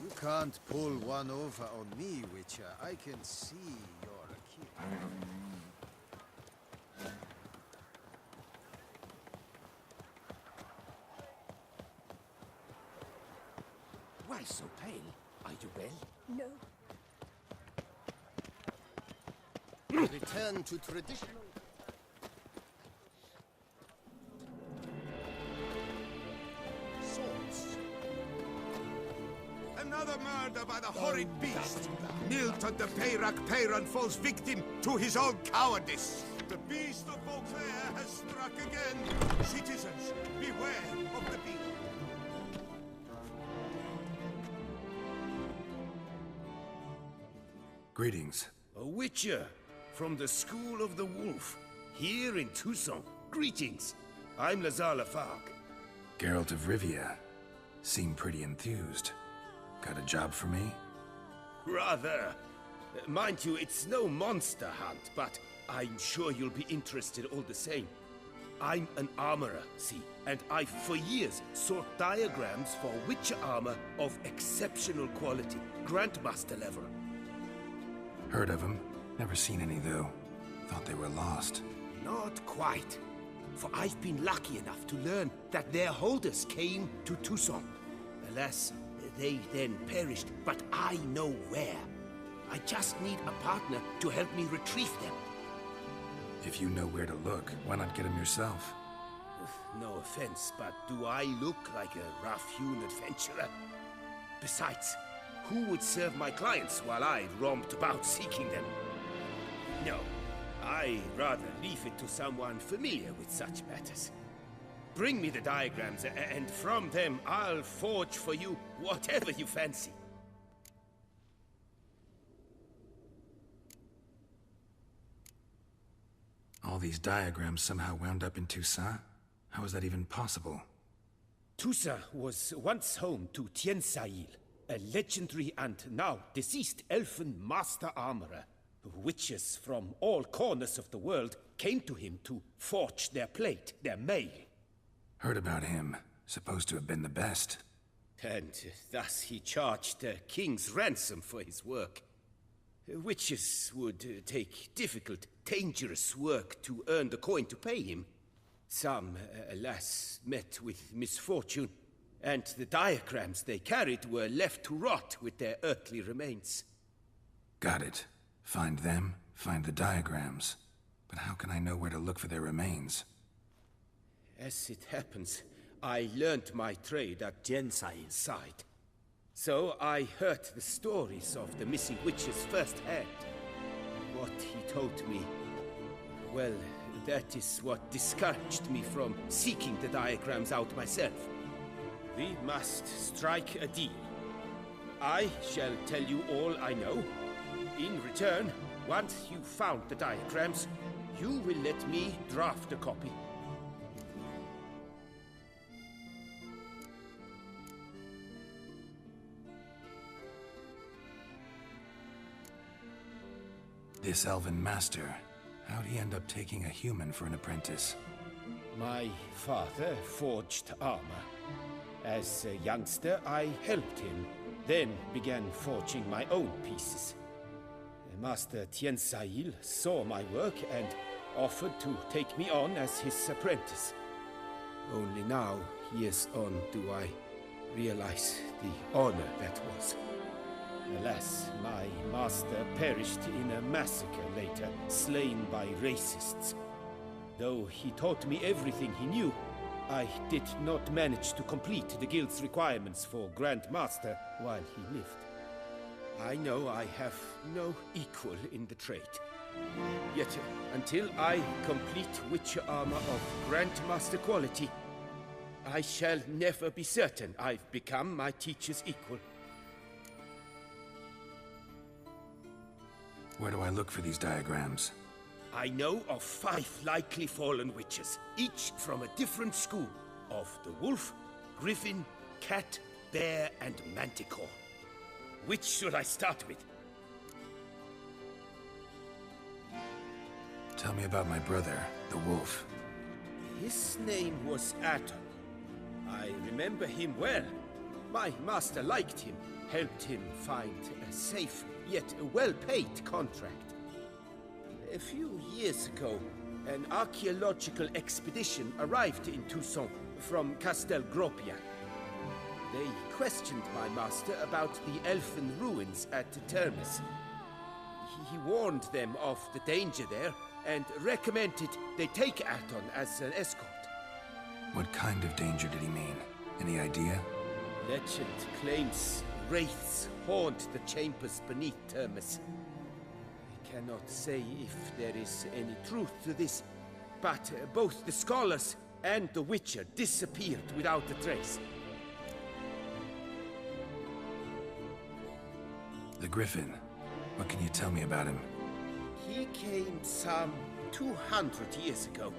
You can't pull one over on me, Witcher. I can see you're a kid. Why so pale? Are you well? No. Return to traditional. Swords. Another murder by the horrid beast! Nilton the Peyran falls victim to his own cowardice! The beast of Beauclair has struck again! Citizens, beware of the beast! Greetings. A witcher from the School of the Wolf, here in Tucson. Greetings. I'm Lazar Lafargue. Geralt of Rivia. Seem pretty enthused. Got a job for me? Rather. Mind you, it's no monster hunt, but I'm sure you'll be interested all the same. I'm an armorer, see, and I've for years sought diagrams for witcher armor of exceptional quality, Grandmaster level. Heard of them. Never seen any, though. Thought they were lost. Not quite. For I've been lucky enough to learn that their holders came to Tucson. Alas, they then perished, but I know where. I just need a partner to help me retrieve them. If you know where to look, why not get them yourself? No offense, but do I look like a rough-hewn adventurer? Besides, who would serve my clients while I romped about seeking them? No, I'd rather leave it to someone familiar with such matters. Bring me the diagrams, and from them I'll forge for you whatever you fancy. All these diagrams somehow wound up in Toussaint? How is that even possible? Toussaint was once home to Tiensail, a legendary and now deceased elfin master armorer. Witches from all corners of the world came to him to forge their plate, their mail. Heard about him. Supposed to have been the best. And thus he charged a king's ransom for his work. Witches would take difficult, dangerous work to earn the coin to pay him. Some, alas, met with misfortune, and the diagrams they carried were left to rot with their earthly remains. Got it. Find them, find the diagrams. But how can I know where to look for their remains? As it happens, I learned my trade at Jensail's side. So I heard the stories of the missing witches firsthand. What he told me, well, that is what discouraged me from seeking the diagrams out myself. We must strike a deal. I shall tell you all I know. In return, once you've found the diagrams, you will let me draft a copy. This elven master, how'd he end up taking a human for an apprentice? My father forged armor. As a youngster, I helped him, then began forging my own pieces. Master Tiansail saw my work and offered to take me on as his apprentice. Only now, years on, do I realize the honor that was. Alas, my master perished in a massacre later, slain by racists. Though he taught me everything he knew, I did not manage to complete the guild's requirements for Grand Master while he lived. I know I have no equal in the trade. Yet, until I complete Witcher armor of Grandmaster quality, I shall never be certain I've become my teacher's equal. Where do I look for these diagrams? I know of 5 likely fallen witches, each from a different school of the wolf, griffin, cat, bear, and manticore. Which should I start with? Tell me about my brother, the wolf. His name was Aton. I remember him well. My master liked him, helped him find a safe, yet well-paid contract. A few years ago, an archaeological expedition arrived in Toussaint from Castel Gropia. They questioned my master about the elfin ruins at Termes. He warned them of the danger there and recommended they take Aton as an escort. What kind of danger did he mean? Any idea? Legend claims wraiths haunt the chambers beneath Termes. I cannot say if there is any truth to this, but both the scholars and the Witcher disappeared without a trace. The Griffin. What can you tell me about him? He came some 200 years ago,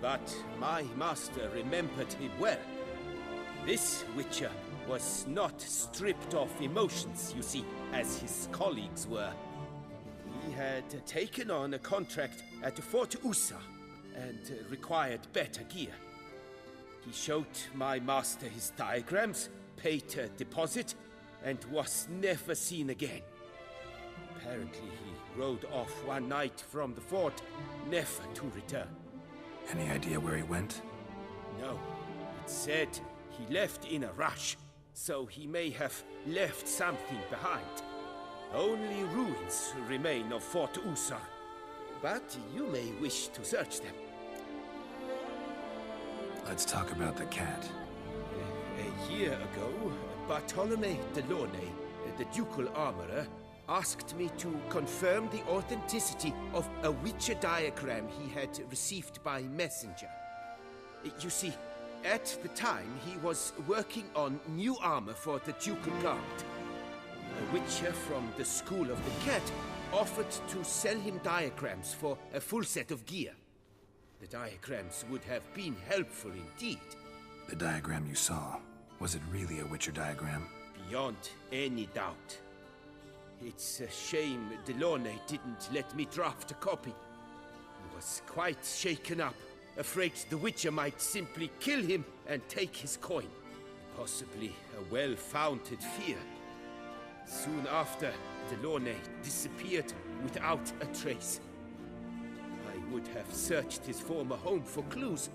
but my master remembered him well. This Witcher was not stripped of emotions, you see, as his colleagues were. He had taken on a contract at Fort Usa and required better gear. He showed my master his diagrams, paid a deposit, and was never seen again. Apparently he rode off one night from the fort, never to return. Any idea where he went? No, it said he left in a rush, so he may have left something behind. Only ruins remain of Fort Usa, but you may wish to search them. Let's talk about the cat. A year ago, Bartolome de Launay, the ducal armorer, asked me to confirm the authenticity of a Witcher diagram he had received by messenger. You see, at the time he was working on new armor for the ducal guard. A Witcher from the School of the Cat offered to sell him diagrams for a full set of gear. The diagrams would have been helpful indeed. The diagram you saw, was it really a Witcher diagram? Beyond any doubt. It's a shame Delaunay didn't let me draft a copy. He was quite shaken up, afraid the Witcher might simply kill him and take his coin. Possibly a well-founded fear. Soon after, Delaunay disappeared without a trace. I would have searched his former home for clues,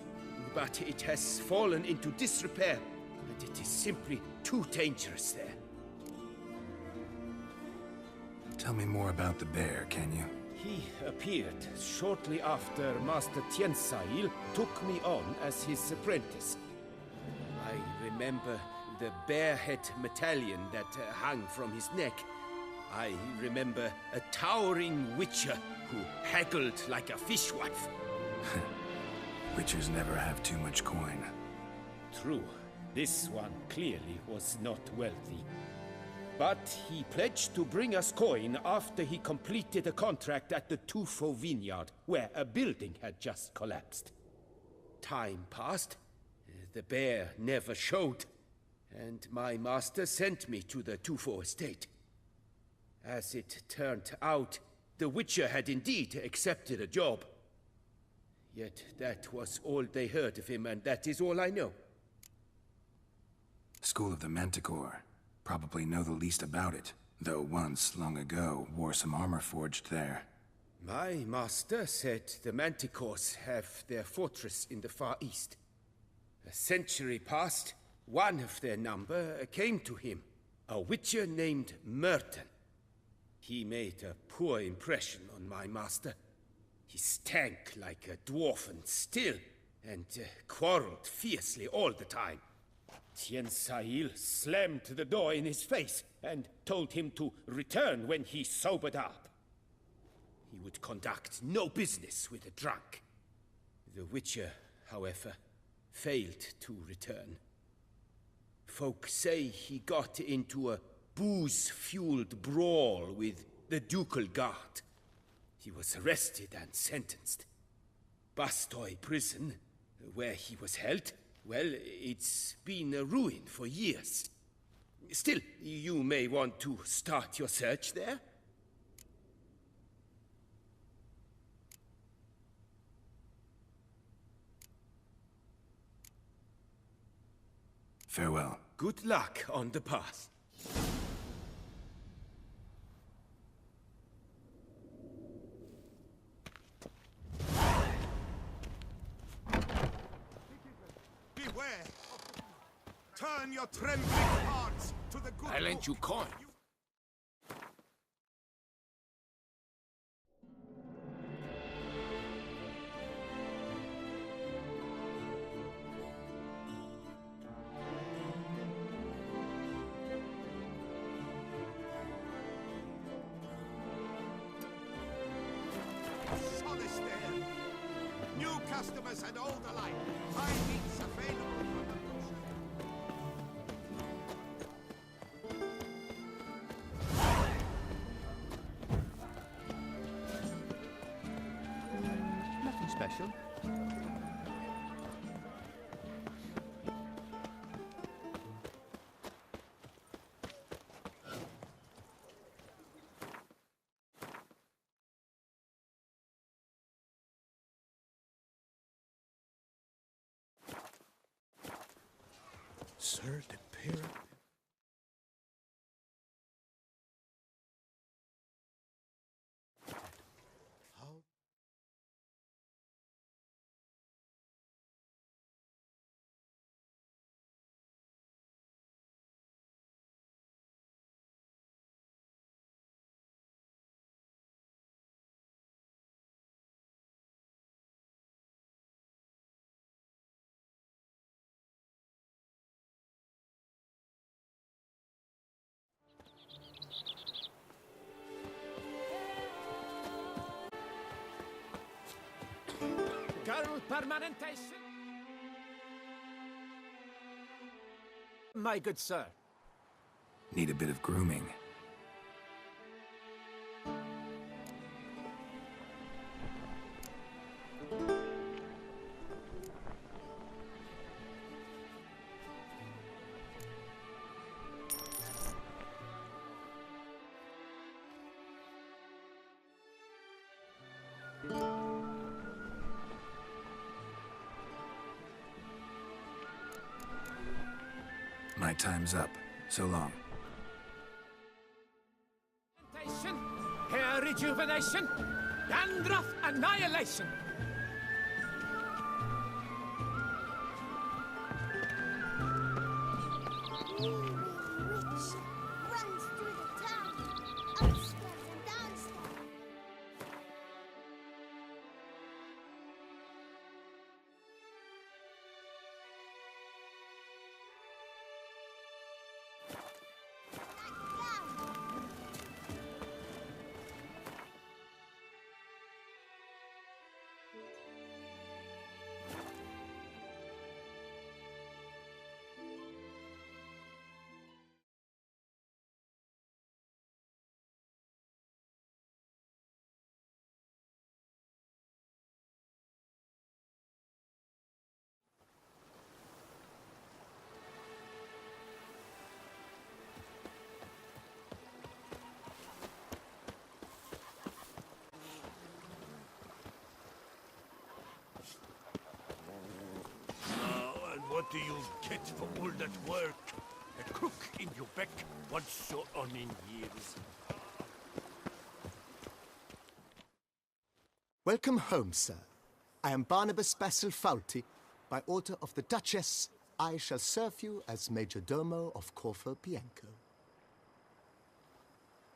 but it has fallen into disrepair, and it is simply too dangerous there. Tell me more about the bear, can you? He appeared shortly after Master Tiansail took me on as his apprentice. I remember the bear-head medallion that hung from his neck. I remember a towering Witcher who haggled like a fishwife. Witchers never have too much coin. True, this one clearly was not wealthy. But he pledged to bring us coin after he completed a contract at the Tufo vineyard, where a building had just collapsed. Time passed, the bear never showed, and my master sent me to the Tufo estate. As it turned out, the Witcher had indeed accepted a job. Yet that was all they heard of him, and that is all I know. School of the Manticore. Probably know the least about it, though once, long ago, wore some armor forged there. My master said the Manticores have their fortress in the Far East. A century past, one of their number came to him, a Witcher named Merton. He made a poor impression on my master. He stank like a dwarfen still, and quarreled fiercely all the time. Tien Sahil slammed the door in his face and told him to return when he sobered up. He would conduct no business with a drunk. The Witcher, however, failed to return. Folk say he got into a booze-fueled brawl with the ducal guard. He was arrested and sentenced. Bastoy prison, where he was held, well, it's been a ruin for years. Still, you may want to start your search there. Farewell. Good luck on the path. Beware! Turn your trembling hearts to the good I lent you coin. Solitaire. New customers and old alike. High meats available from the butcher. Nothing special. Sir de Peyrac. How? Girl permanentation. My good sir. Need a bit of grooming. My time's up. So long. Hair rejuvenation. Dandruff annihilation. New rich runs through the town, upstairs and downstairs. do you get for all that work? A crook in your back once you're on in years. Welcome home, sir. I am Barnabas Basil Faulty. By order of the Duchess, I shall serve you as Major Domo of Corvo Bianco.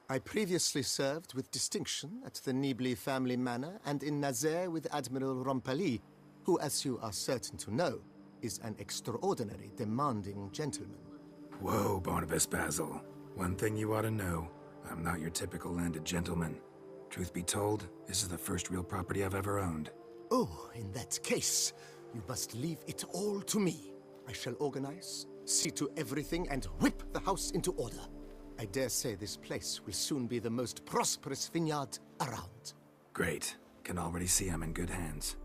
I previously served with distinction at the Nibli family manor and in Nazaire with Admiral Rompali, who, as you are certain to know, is an extraordinary, demanding gentleman. Whoa, Barnabas Basil. One thing you ought to know. I'm not your typical landed gentleman. Truth be told, this is the first real property I've ever owned. Oh, in that case, you must leave it all to me. I shall organize, see to everything, and whip the house into order. I dare say this place will soon be the most prosperous vineyard around. Great. Can already see I'm in good hands.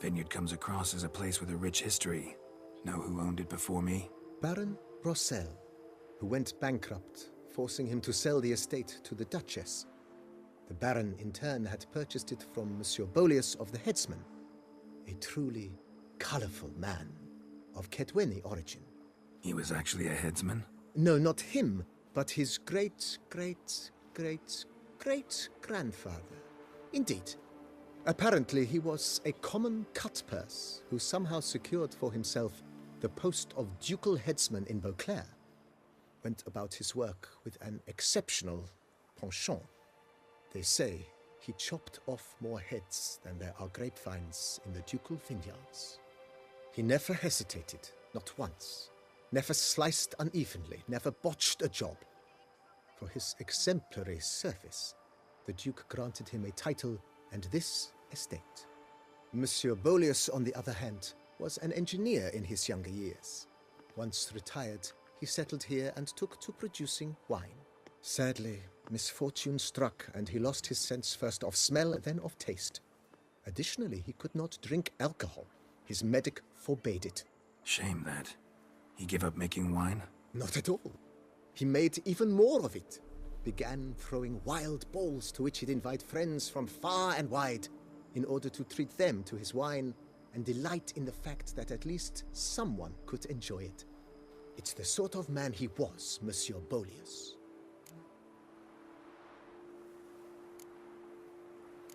Vineyard comes across as a place with a rich history. Know who owned it before me? Baron Rossel, who went bankrupt, forcing him to sell the estate to the Duchess. The Baron, in turn, had purchased it from Monsieur Bolius of the Headsman, a truly colorful man of Ketweni origin. He was actually a headsman? No, not him, but his great-great-great-great-grandfather. Indeed. Apparently, he was a common cut-purse who somehow secured for himself the post of ducal headsman in Beauclair. Went about his work with an exceptional penchant. They say he chopped off more heads than there are grapevines in the ducal vineyards. He never hesitated, not once. Never sliced unevenly, never botched a job. For his exemplary service, the Duke granted him a title and this estate. Monsieur Bolius, on the other hand, was an engineer in his younger years. Once retired, he settled here and took to producing wine. Sadly, misfortune struck and he lost his sense first of smell, then of taste. Additionally, he could not drink alcohol. His medic forbade it. Shame that. He gave up making wine? Not at all. He made even more of it. Began throwing wild balls to which he'd invite friends from far and wide in order to treat them to his wine and delight in the fact that at least someone could enjoy it. It's the sort of man he was, Monsieur Bolius.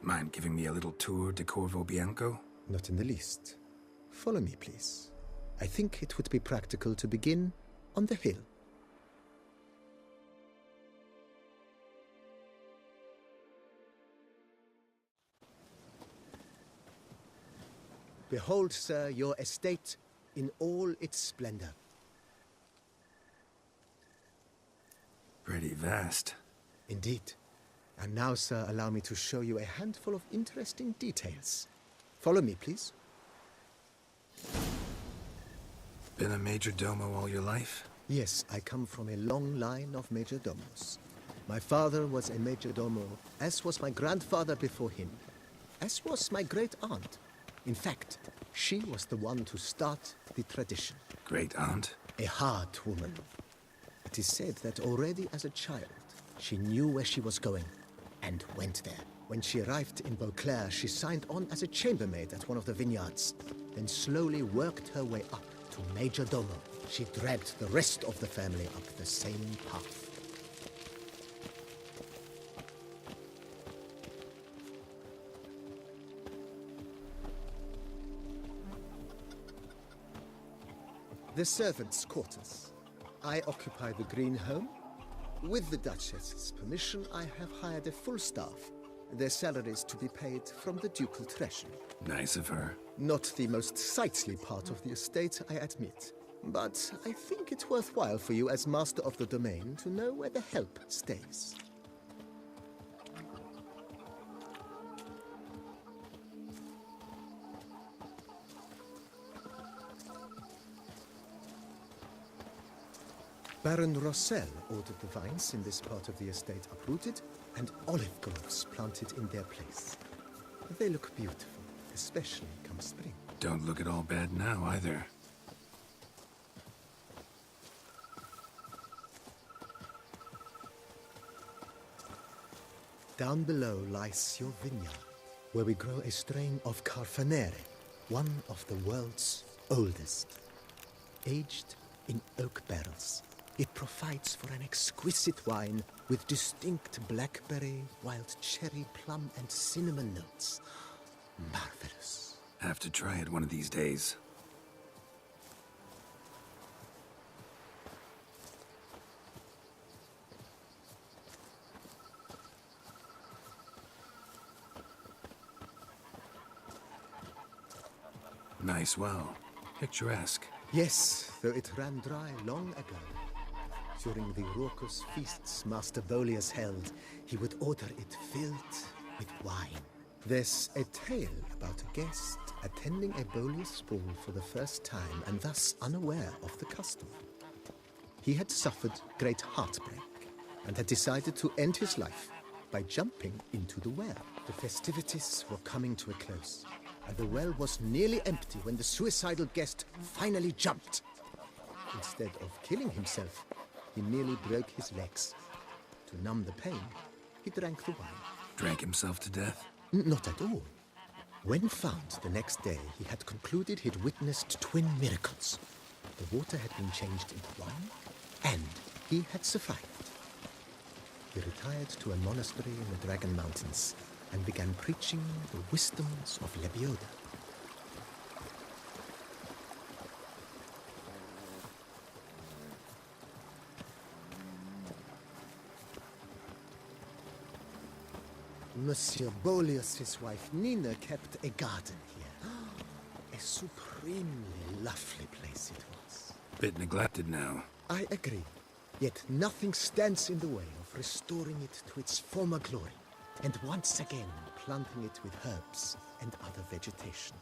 Mind giving me a little tour de Corvo Bianco? Not in the least. Follow me, please. I think it would be practical to begin on the hill. Behold, sir, your estate in all its splendor. Pretty vast. Indeed. And now, sir, allow me to show you a handful of interesting details. Follow me, please. Been a major domo all your life? Yes, I come from a long line of major domos. My father was a major domo, as was my grandfather before him, as was my great-aunt. In fact, she was the one to start the tradition. Great-aunt? A hard woman. It is said that already as a child, she knew where she was going and went there. When she arrived in Beauclair, she signed on as a chambermaid at one of the vineyards, then slowly worked her way up to Major Domo. She dragged the rest of the family up the same path. The servants' quarters. I occupy the green home. With the Duchess's permission, I have hired a full staff. Their salaries to be paid from the ducal treasury. Nice of her. Not the most sightly part of the estate, I admit. But I think it worthwhile for you as master of the domain to know where the help stays. Baron Rossel ordered the vines in this part of the estate uprooted and olive groves planted in their place. They look beautiful, especially come spring. Don't look at all bad now, either. Down below lies your vineyard, where we grow a strain of Carfanere, one of the world's oldest. Aged in oak barrels, it provides for an exquisite wine with distinct blackberry, wild cherry, plum, and cinnamon notes. Marvelous. Have to try it one of these days. Nice well. Picturesque. Yes, though it ran dry long ago. During the raucous feasts Master Bolius held, he would order it filled with wine. There's a tale about a guest attending a Bolius ball for the first time and thus unaware of the custom. He had suffered great heartbreak and had decided to end his life by jumping into the well. The festivities were coming to a close, and the well was nearly empty when the suicidal guest finally jumped. Instead of killing himself, he nearly broke his legs. To numb the pain, he drank the wine. Drank himself to death? Not at all. When found the next day, he had concluded he'd witnessed twin miracles. The water had been changed into wine, and he had survived. He retired to a monastery in the Dragon Mountains and began preaching the wisdoms of Lebioda. Monsieur Bolius, his wife Nina, kept a garden here. A supremely lovely place it was. Bit neglected now. I agree. Yet nothing stands in the way of restoring it to its former glory, and once again planting it with herbs and other vegetation.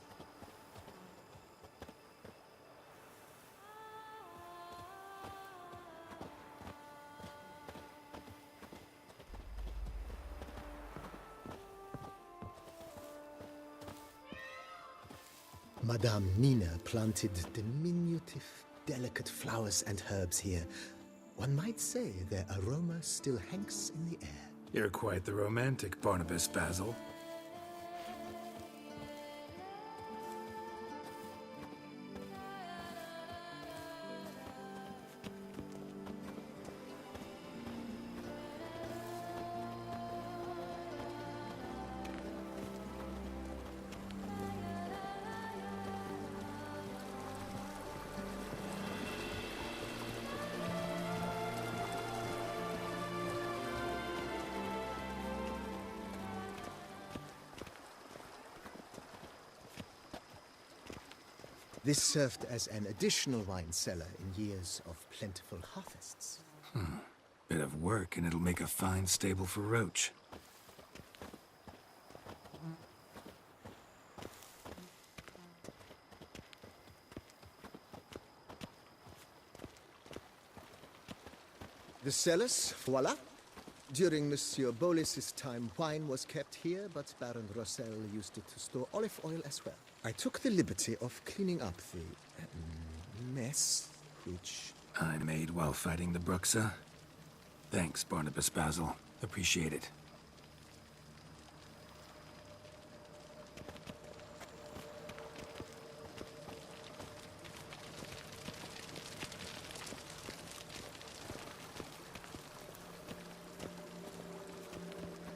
Madame Nina planted diminutive, delicate flowers and herbs here. One might say their aroma still hangs in the air. You're quite the romantic, Barnabas Basil. This served as an additional wine cellar in years of plentiful harvests. Bit of work and it'll make a fine stable for Roach. The cellars, voila. During Monsieur Bolis's time, wine was kept here, but Baron Rossel used it to store olive oil as well. I took the liberty of cleaning up the mess, which... I made while fighting the Bruxa. Thanks, Barnabas Basil. Appreciate it.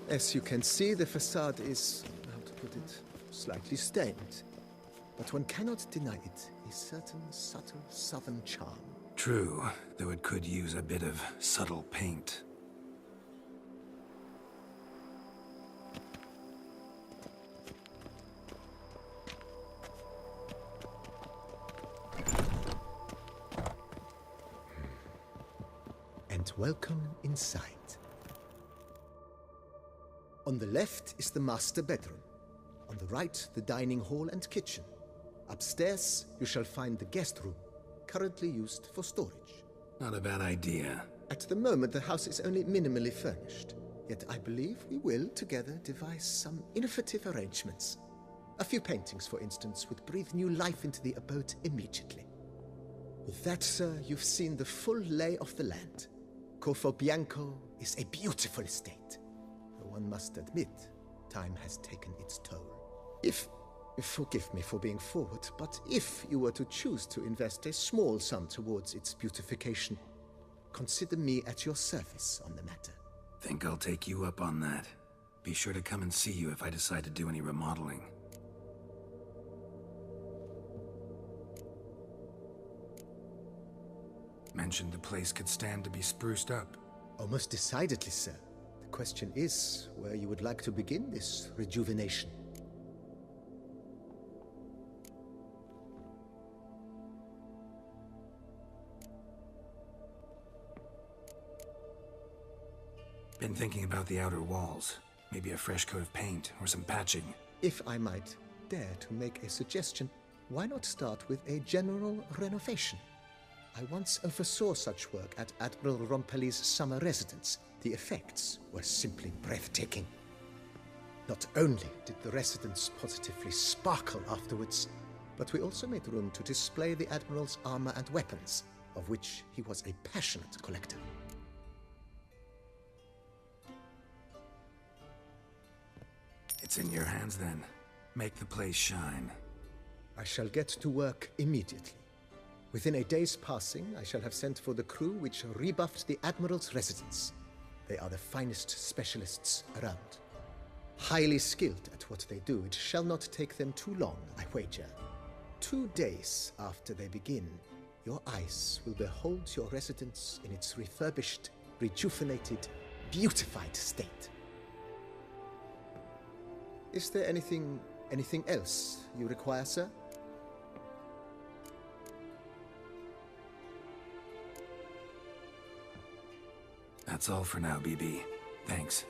As you can see, the facade is, how to put it, slightly stained. But one cannot deny it a certain subtle southern charm. True, though it could use a bit of subtle paint. And welcome inside. On the left is the master bedroom. On the right, the dining hall and kitchen. Upstairs, you shall find the guest room, currently used for storage. Not a bad idea. At the moment, the house is only minimally furnished. Yet I believe we will, together, devise some innovative arrangements. A few paintings, for instance, would breathe new life into the abode immediately. With that, sir, you've seen the full lay of the land. Corfo Bianco is a beautiful estate. Though one must admit, time has taken its toll. If Forgive me for being forward, but if you were to choose to invest a small sum towards its beautification, consider me at your service on the matter. Think I'll take you up on that. Be sure to come and see you if I decide to do any remodeling. Mentioned the place could stand to be spruced up. Oh, most decidedly, sir. The question is where you would like to begin this rejuvenation. Been thinking about the outer walls. Maybe a fresh coat of paint or some patching. If I might dare to make a suggestion, why not start with a general renovation? I once oversaw such work at Admiral Rompelli's summer residence. The effects were simply breathtaking. Not only did the residence positively sparkle afterwards, but we also made room to display the Admiral's armor and weapons, of which he was a passionate collector. It's in your hands then. Make the place shine. I shall get to work immediately. Within a day's passing, I shall have sent for the crew which rebuffed the Admiral's residence. They are the finest specialists around. Highly skilled at what they do, it shall not take them too long, I wager. 2 days after they begin, your eyes will behold your residence in its refurbished, rejuvenated, beautified state. Is there anything else you require, sir? That's all for now, BB. Thanks.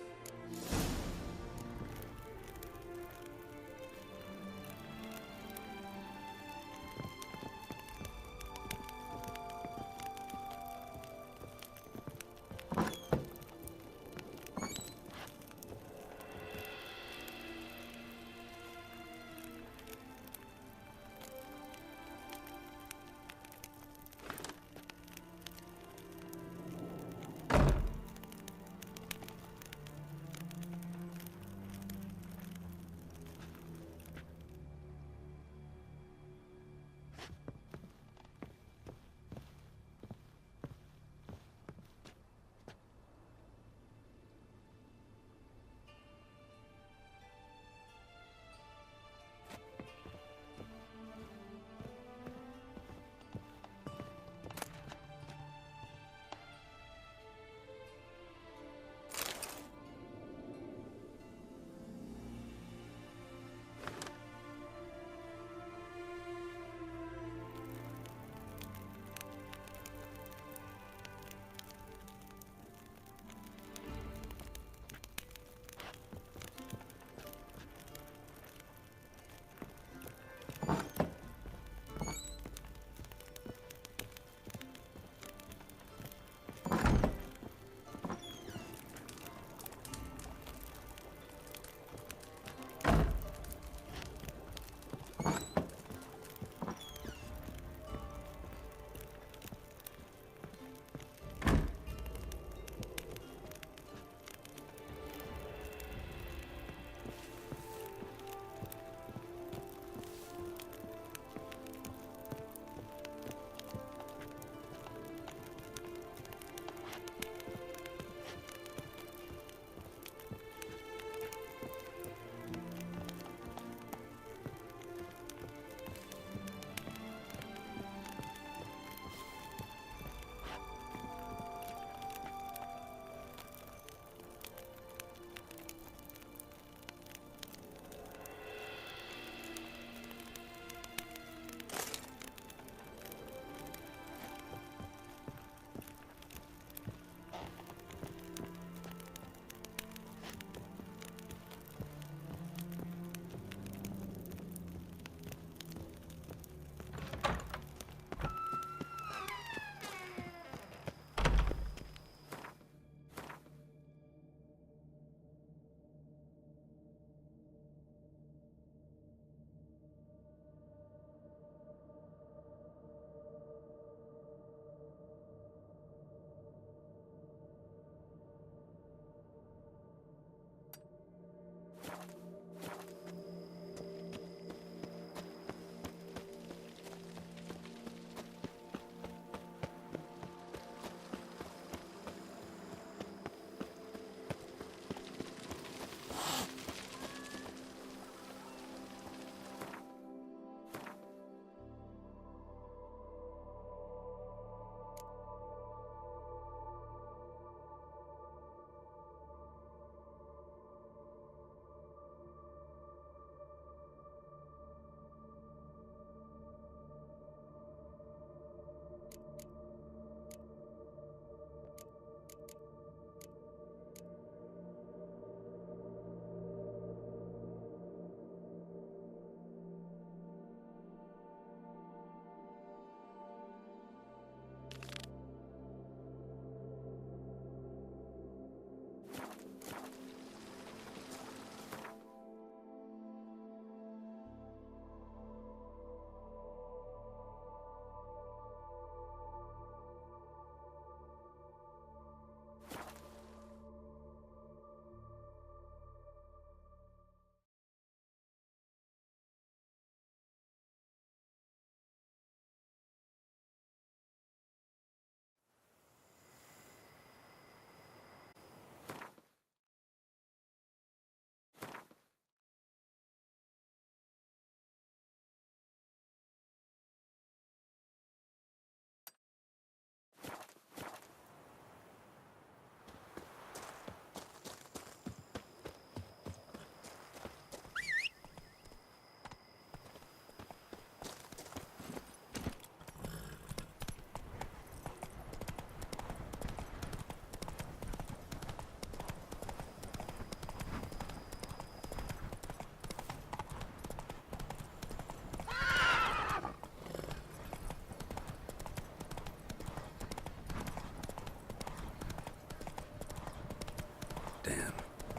Damn,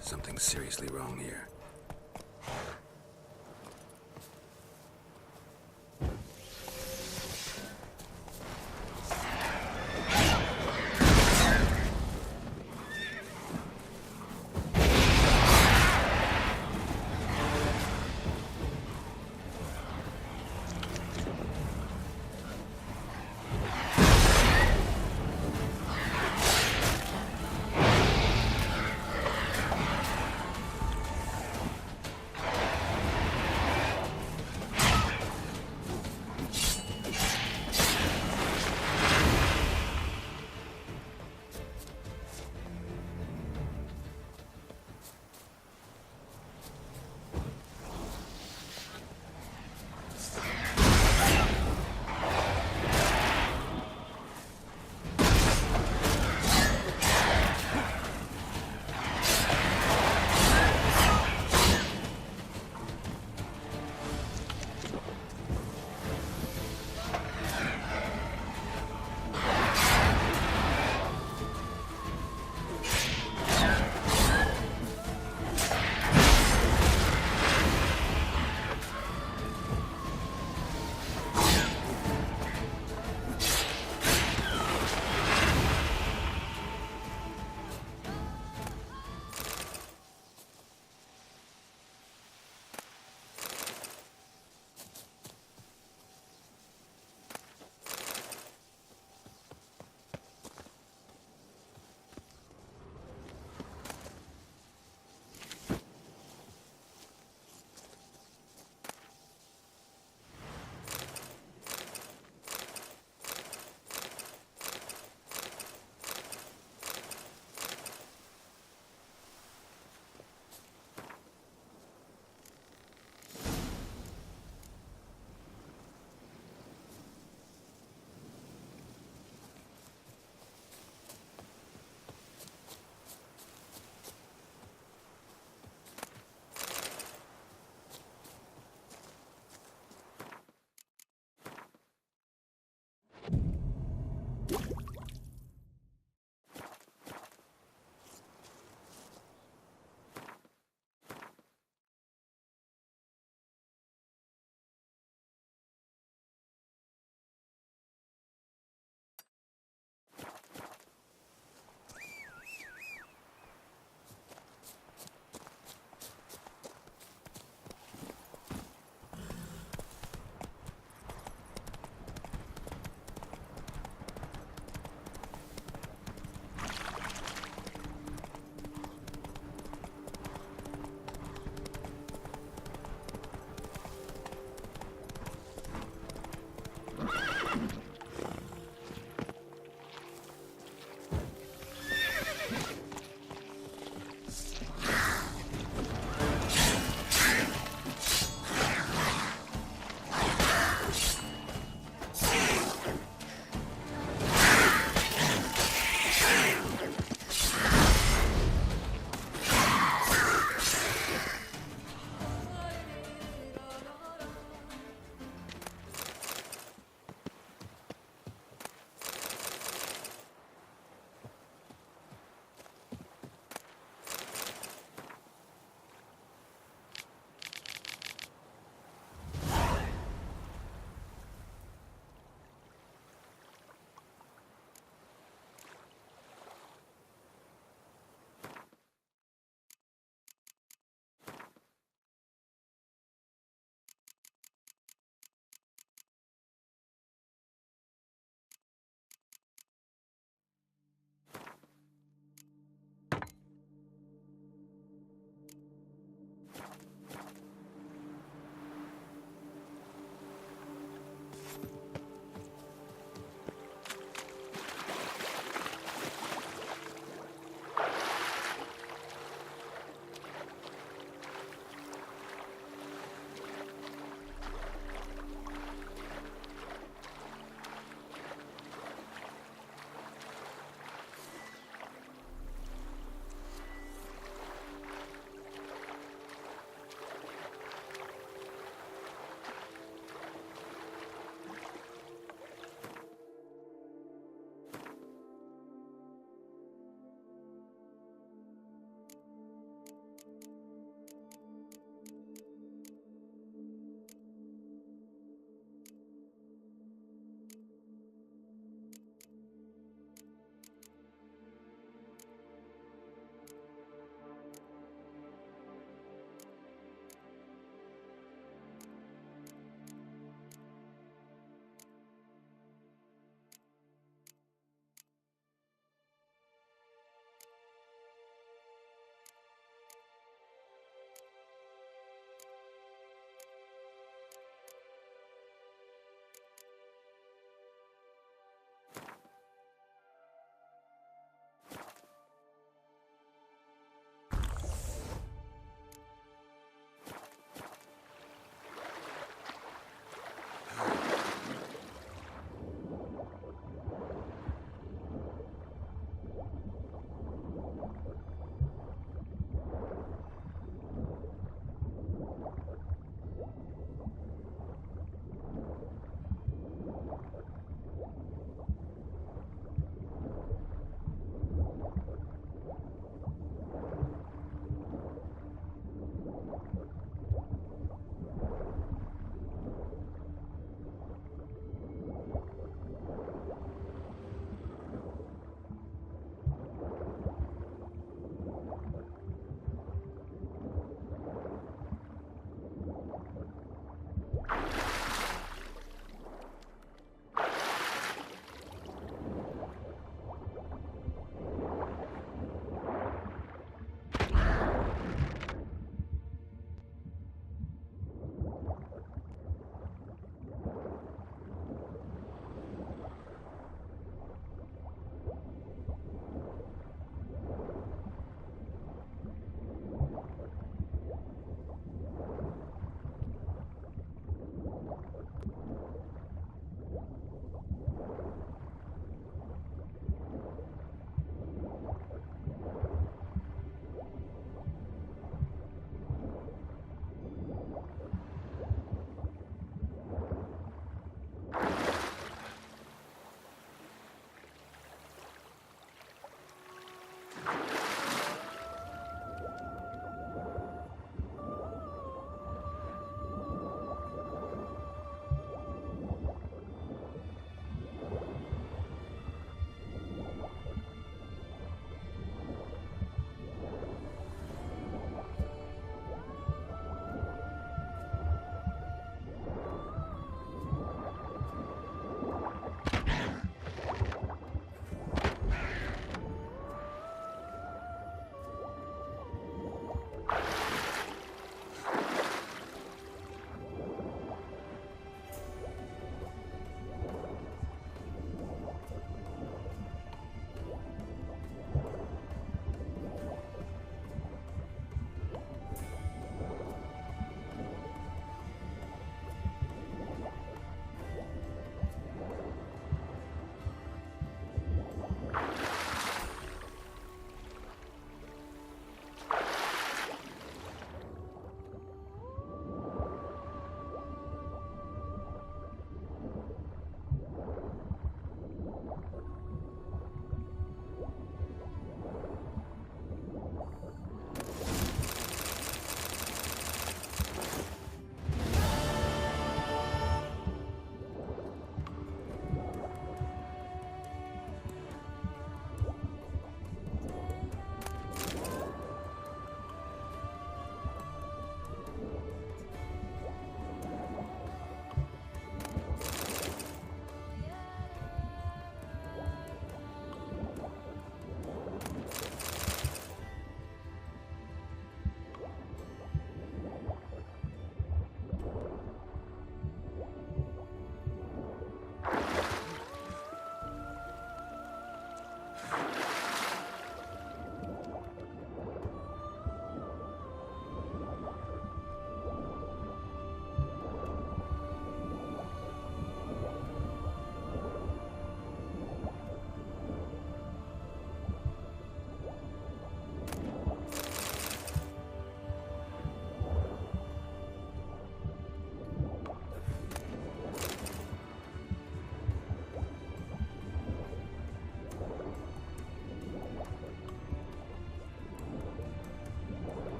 something's seriously wrong here.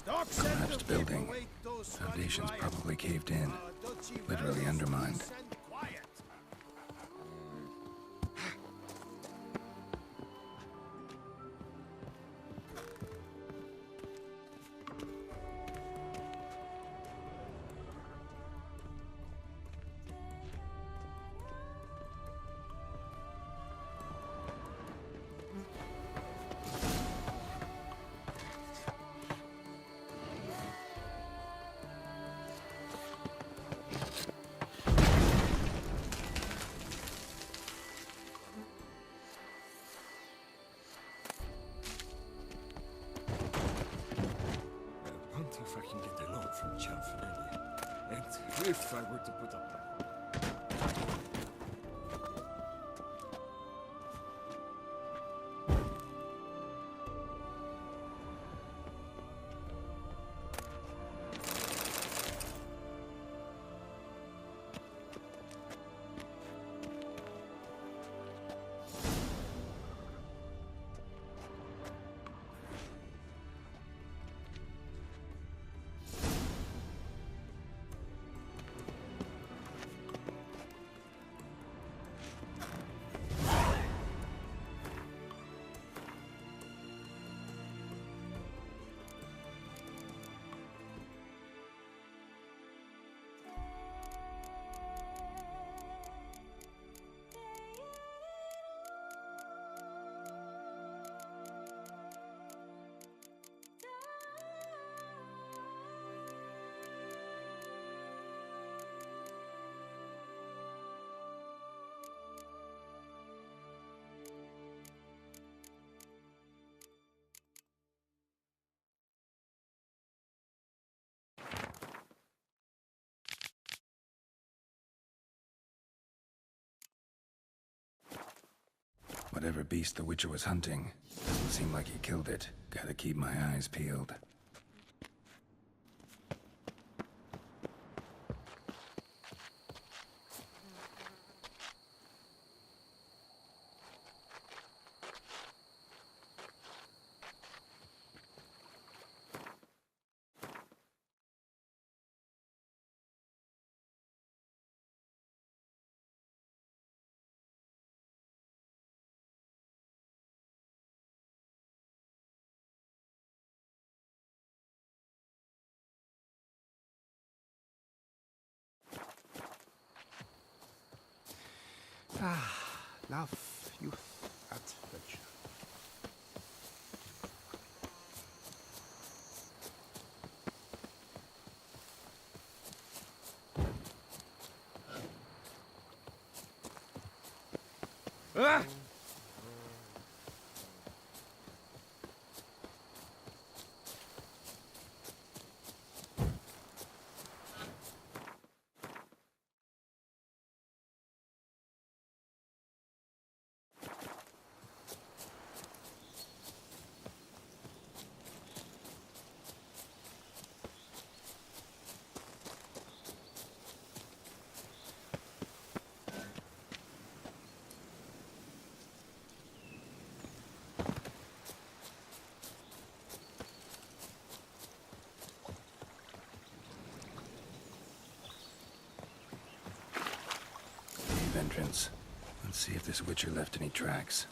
Collapsed building. Foundations probably caved in. Literally undermined. If I can get a loan from Cianfrelli, and if I were to put up Whatever beast the Witcher was hunting, doesn't seem like he killed it. Gotta keep my eyes peeled. Love, youth, adventure. Ah! Entrance. Let's see if this Witcher left any tracks.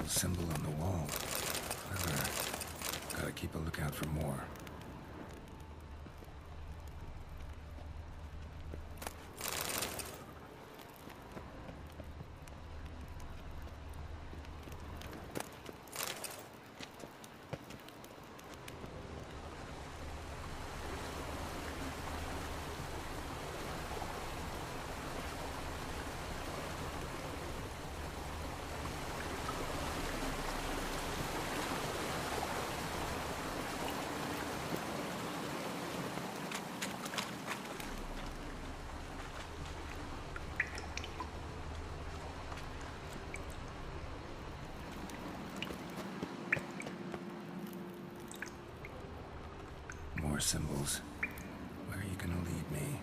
symbol on the wall. Clever. Gotta keep a lookout for more. More symbols. Where are you gonna lead me?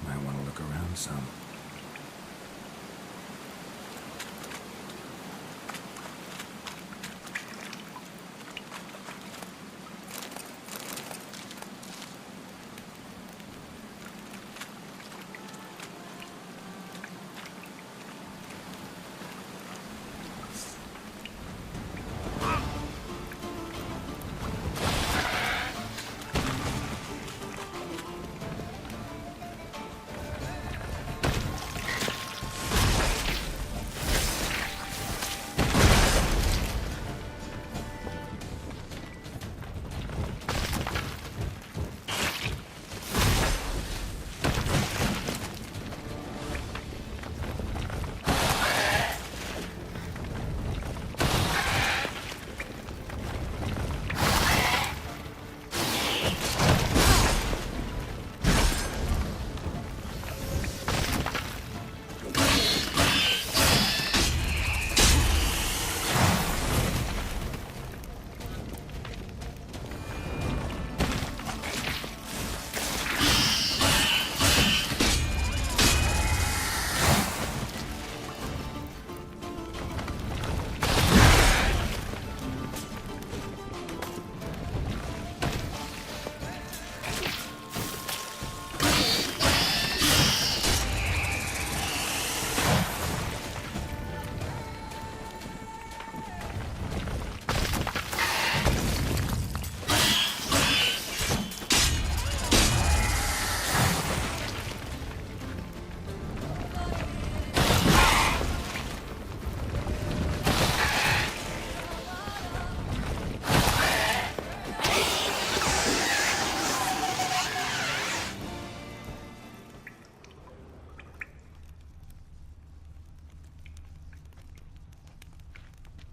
Might want to look around some.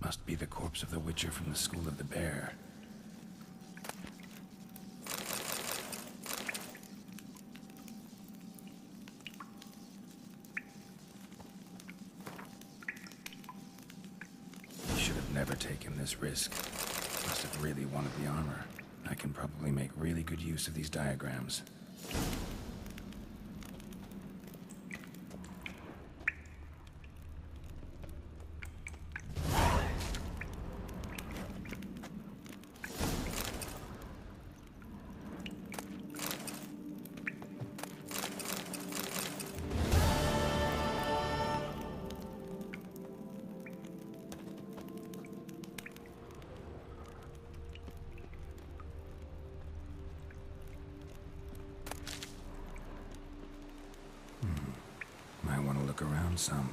Must be the corpse of the Witcher from the School of the Bear. He should have never taken this risk. Must have really wanted the armor. I can probably make really good use of these diagrams. Might want to look around some.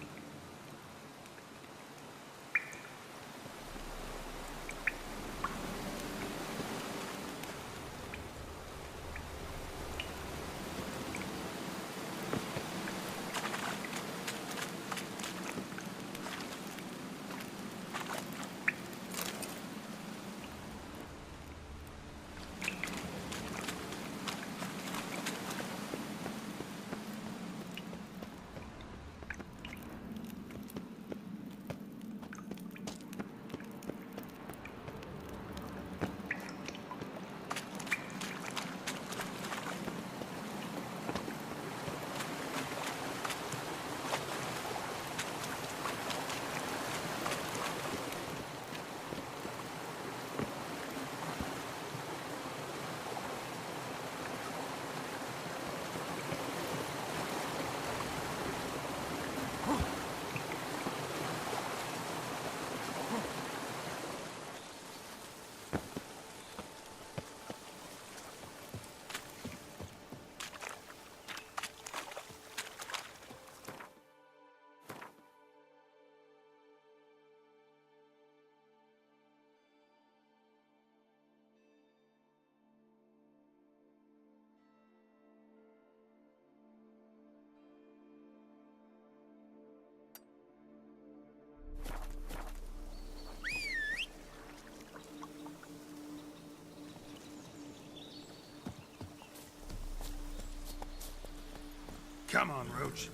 Come on, Roach.